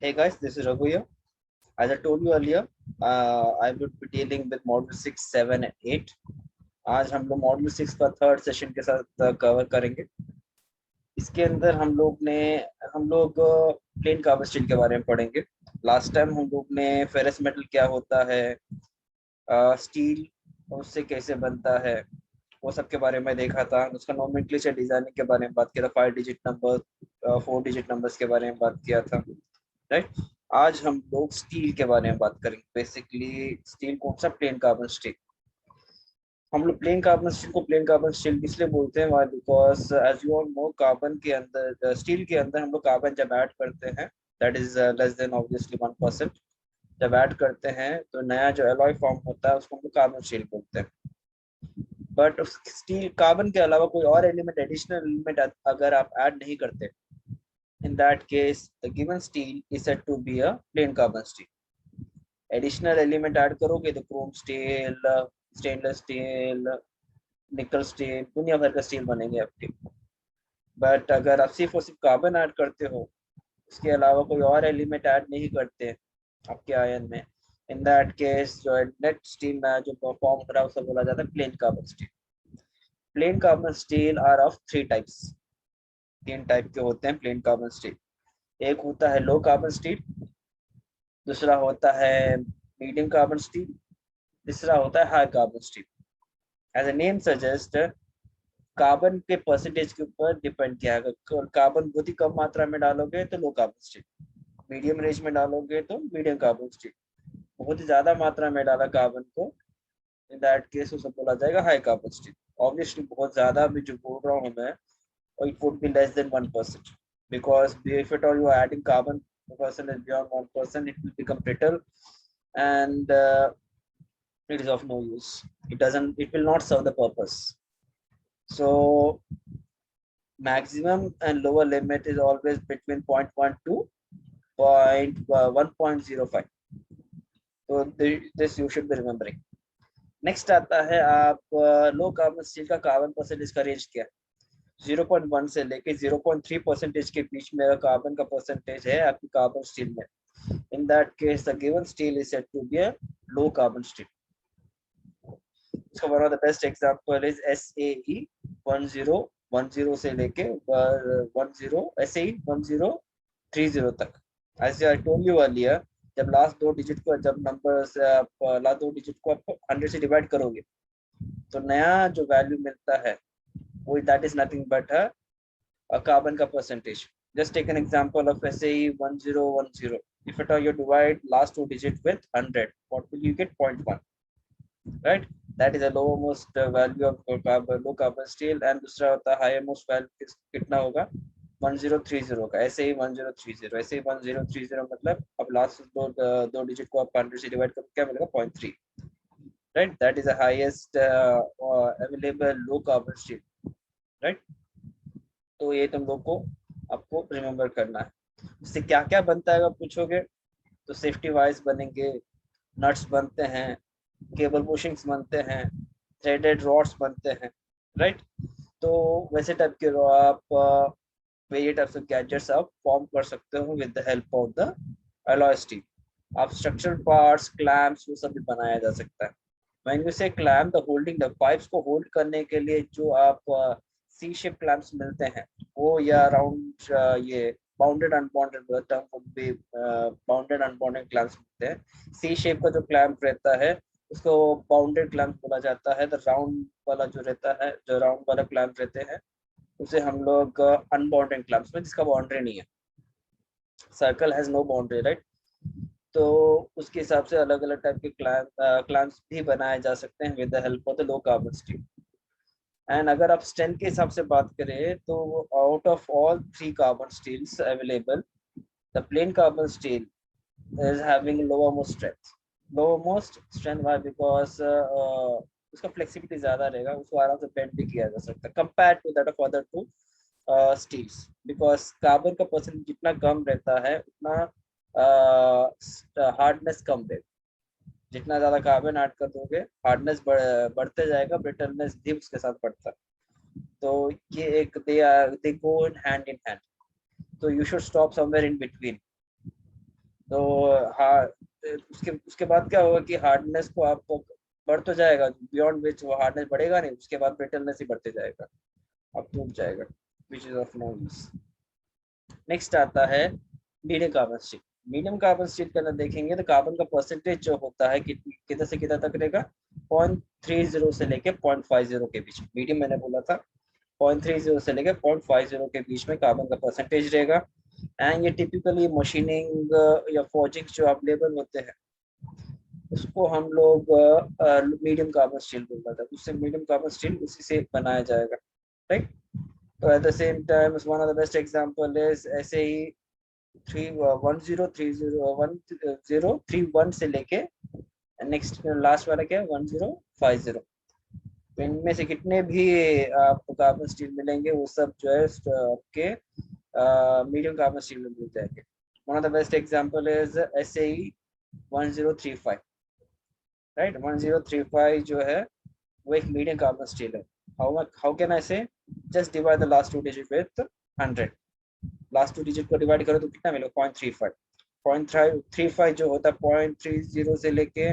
Hey guys, this is Raghu here. As I told you earlier, I would be dealing with module 6, 7 and 8. आज हम लोग module 6 का third session के साथ cover करेंगे। इसके अंदर हम लोग प्लेन कार्बन स्टील के बारे में पढ़ेंगे। लास्ट टाइम हम लोग ने फेरस मेटल क्या होता है, स्टील उससे कैसे बनता है, वो सब के बारे में देखा था। उसका नोमेनक्लेचर डिजाइनिंग के बारे में बात किया था, 5 डिजिट नंबर, 4 डिजिट नंबर्स के बारे में बात किया था, राइट। आज हम लोग स्टील के बारे में बात करेंगे। बेसिकली स्टील कौन सा, प्लेन कार्बन स्टील। हम लोग प्लेन कार्बन स्टील को प्लेन कार्बन स्टील इसलिए बोलते हैं, why because as you all know, carbon के अंदर, स्टील के अंदर हम लोग कार्बन जब ऐड करते हैं, that is less than obviously 1%। जब ऐड करते हैं तो नया जो एलॉय फॉर्म होता है उसको हम लोग कार्बन स्टील बोलते हैं। बट स्टील कार्बन के अलावा कोई और एलिमेंट, एडिशनल एलिमेंट अगर आप ऐड नहीं करते, in that case the given steel is said to be a plain carbon steel. Additional element add करोगे तो क्रोम स्टील, स्टेनलेस स्टील, निकल स्टील, दुनिया भर का स्टील बनेंगे आपके। बट अगर आप सिर्फ और सिर्फ कार्बन ऐड करते हो, उसके अलावा कोई और एलिमेंट ऐड नहीं करते आपके आयन में, इन दैट केस जो नेट स्टील में जो फॉर्म हो रहा है उसे बोला जाता है plain carbon steel. Plain carbon steel are of 3 types. 3 type के होते हैं प्लेन कार्बन स्टील। एक होता है लो कार्बन स्टील, दूसरा होता है मीडियम कार्बन स्टील, तीसरा होता है high carbon steel. As a name suggest, carbon के परसेंटेज के ऊपर डिपेंड किया है। कार्बन बहुत ही कम मात्रा में डालोगे तो लो कार्बन स्टील, मीडियम रेंज में डालोगे तो मीडियम कार्बन स्टील, बहुत ही ज्यादा मात्रा में डाला कार्बन को, इन दैट केस उसे बोला जाएगा हाई कार्बन स्टील। ऑब्वियसली बहुत ज्यादा भी जो बोल रहा हूँ मैं, it would be less than 1%, because if at all you are adding carbon percentage beyond 1%, it will become brittle and it is of no use. It will not serve the purpose. So maximum and lower limit is always between 0.1 to 1.05. So this you should be remembering. Next आता है आप लो carbon steel का carbon percentage का range क्या है। 0.1 से लेके 0.3% के बीच में कार्बन का परसेंटेज है आपकी कार्बन स्टील में, in that case the given steel is said to be a low carbon steel. इसका one of the best example is SAE 1010 से लेके 1030 तक। As I told you earlier, जब लास्ट 2 डिजिट को, जब नंबर्स लास्ट 2 डिजिट को आप 100 से डिवाइड करोगे तो नया जो वैल्यू मिलता है वो that is nothing but a carbon का percentage. Just take an example of SAE 1010. If at all you divide last 2 digit with 100, what will you get? 0.1, right? That is a lowermost value of carbon, low carbon steel, and दूसरा होता है highest value कितना होगा? 1030 का। SAE 1030, SAE 1030 मतलब अब last दो digit को आप 100 से डिवाइड करो क्या मिलेगा? 0.3, right? That is the highest available low carbon steel, right. तो ये तुम लोग को आपको रिमेम्बर करना है। इससे क्या क्या बनता है अगर पूछोगे तो सेफ्टी वाइज बनेंगे, नट्स बनते हैं, केबल बुशिंग्स बनते हैं, थ्रेडेड रॉड्स बनते हैं, राइट। तो वैसे टाइप के आप वेरिएट टाइप्स ऑफ गैजेट्स आप फॉर्म कर सकते हो with the help of the alloy steel. आप स्ट्रक्चरल पार्ट्स, क्लैम्प्स, वो सब भी बनाया जा सकता है। When you say clamp, the holding, the pipes को होल्ड करने के लिए जो आप सी शेप क्लैम्प्स मिलते हैं वो, या राउंड ये bounded unbounded term would be bounded unbounded clamps मिलते हैं। सी शेप का जो क्लैम्प रहता है उसको बाउंडेड क्लैम्प बोला जाता है। द राउंड वाला जो रहता है, जो राउंड वाला क्लैम्प रहते हैं उसे हम लोग अनबाउंडेड क्लैम्प्स में, जिसका बाउंड्री नहीं है। Circle has no boundary, right. तो उसके हिसाब से अलग अलग टाइप के क्लैम्प्स भी बनाए जा सकते हैं with the help of the low carbon steel. And अगर आप स्ट्रेंथ के हिसाब से बात करें तो out of all 3 carbon steels available, the plain carbon steel is having lower most strength. Why? Because उसका फ्लेक्सिबिलिटी ज्यादा रहेगा, उसको आराम से बेंड भी किया जा सकता है compare to that of other 2 steels. Because carbon का परसेंट जितना कम रहता है उतना हार्डनेस कम दे। जितना ज्यादा कार्बन ऐड कर दोगे हार्डनेस बढ़ते जाएगा, ब्रिटलनेस भी उसके साथ बढ़ता है। तो ये एक दे गो इन हैंड। तो you should stop somewhere in between. तो हाँ, उसके बाद क्या होगा कि हार्डनेस को आप बढ़ तो जाएगा, बियॉन्ड विच वो हार्डनेस बढ़ेगा नहीं, उसके बाद ब्रिटलनेस ही बढ़ते जाएगा, अब टूट जाएगा, which is of no use. Next आता है medium carbon steel. Medium carbon steel के अंदर देखेंगे तो कार्बन का परसेंटेज जो होता है किधर से किधर तक रहेगा, 0.30 से लेके 0.50 के बीच। मीडियम मैंने बोला था 0.30 से लेके 0.50 के बीच में कार्बन का परसेंटेज रहेगा। एंड ये टिपिकली मशीनिंग या फॉर्जिंग जो अवेलेबल होते हैं उसको हम लोग मीडियम कार्बन स्टील बोलता था, उससे मीडियम कार्बन स्टील उसी से बनाया जाएगा, राइट। तो at the same time one of the best example is ऐसे ही 1031 से लेके नेक्स्ट लास्ट वाला क्या है 1050। तो इनमें से कितने भी आपको कार्बन स्टील मिलेंगे वो सब जो है आपके मीडियम कार्बन स्टील में मिल जाएंगे। One of the best example is SAE 1035, right. 1035 जो है वो एक मीडियम कार्बन स्टील है। हाउ कैन आई से, just divide the last two digit with 100, last two digit को डिवाइड करो तो कितना मिलेगा 0.35। 0.35 जो होता है 0.30 से लेके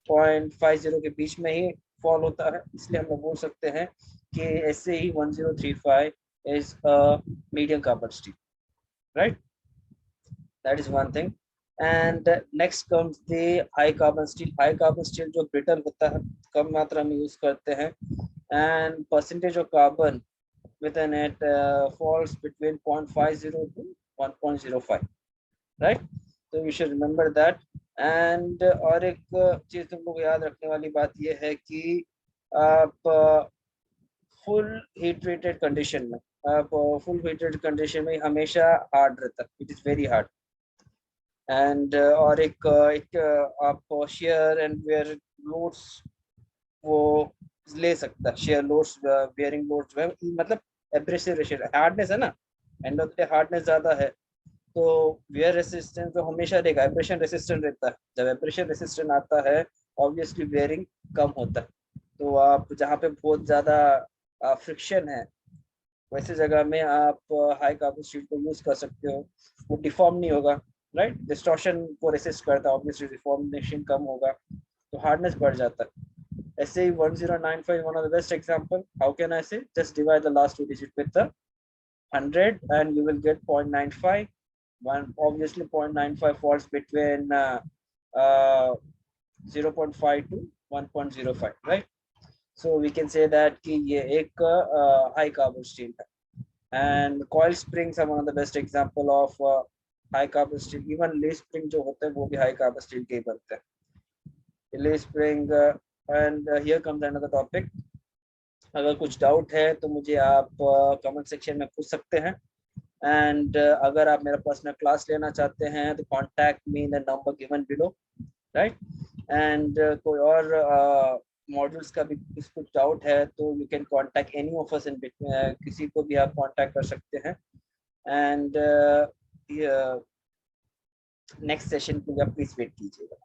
0.50 के बीच में ही फॉल होता है, इसलिए हम लोग बोल सकते हैं कि ऐसे ही 1035 is a medium carbon steel, right. That is one thing. And next comes the high carbon steel. High carbon steel जो ब्रिटल होता है, कम मात्रा में यूज करते हैं, and percentage of carbon within it falls between 0.50 to 1.05, right? So you should remember that. And और एक चीज तुम लोग याद रखने वाली बात ये है कि आप फुल हीट रेटेड कंडीशन में, आप फुल हीट रेटेड कंडीशन में हमेशा हार्ड रहता है, it is very hard. And और एक आप शेयर एंड वेयर लोड्स वो ले सकता है, शेयर लोड्स बेयरिंग लोड्स जो है, मतलब एब्रेसिव हार्डनेस है ना, एंड ऑफ द हार्डनेस ज्यादा है तो वेयर रेसिस्टेंस तो हमेशा रहेगा, एब्रेशन रेसिस्टेंट रहता है। जब एब्रेशन रेसिस्टेंट आता है ऑब्वियसली बेयरिंग कम होता है। तो आप जहाँ पे बहुत ज्यादा फ्रिक्शन है वैसे जगह में आप हाई कार्बन स्टील को यूज कर सकते हो, वो डिफॉर्म नहीं होगा, राइट। डिस्टॉर्शन को रेसिस्ट करता है, ऑब्वियसली डिफॉर्मेशन कम होगा तो हार्डनेस बढ़ जाता है। ऐसे ही 1095 one of the best example. How can I say? Just divide the last two digit with the 100 and you will get 0.95. One obviously 0.95 falls between 0.5 to 1.05, right? So we can say that कि ये एक high carbon steel है। And coil springs are one of the best example of high carbon steel. Even lee spring जो होते हैं वो भी high carbon steel के ही बनते हैं। lee spring and here comes another topic. अगर कुछ डाउट है तो मुझे आप कमेंट सेक्शन में पूछ सकते हैं। एंड अगर आप मेरा पर्सनल क्लास लेना चाहते हैं तो contact me in the number given below, right. And कोई और मॉड्यूल्स का भी कुछ डाउट है तो you can contact any of us in between, किसी को भी आप कॉन्टैक्ट कर सकते हैं। एंड नेक्स्ट सेशन के लिए आप प्लीज वेट कीजिएगा।